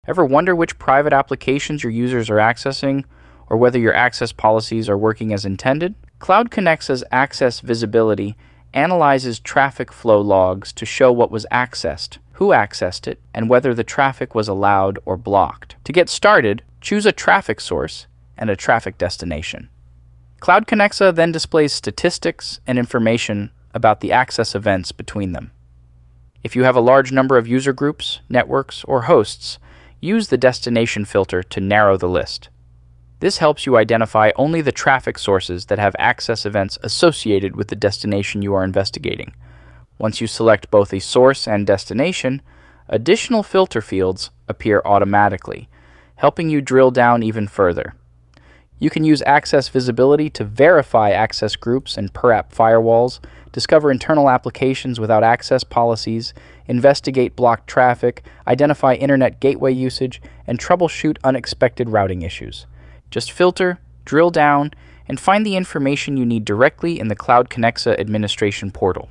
Ever wonder which private applications your users are accessing, or whether your access policies are working as intended? CloudConnexa's Access Visibility analyzes traffic flow logs to show what was accessed, who accessed it, and whether the traffic was allowed or blocked. To get started, choose a traffic source and a traffic destination. CloudConnexa then displays statistics and information about the access events between them. If you have a large number of user groups, networks, or hosts, use the destination filter to narrow the list. This helps you identify only the traffic sources that have access events associated with the destination you are investigating. Once you select both a source and destination, additional filter fields appear automatically, helping you drill down even further. You can use Access Visibility to verify access groups and per-app firewalls, discover internal applications without access policies, investigate blocked traffic, identify internet gateway usage, and troubleshoot unexpected routing issues. Just filter, drill down, and find the information you need directly in the CloudConnexa administration portal.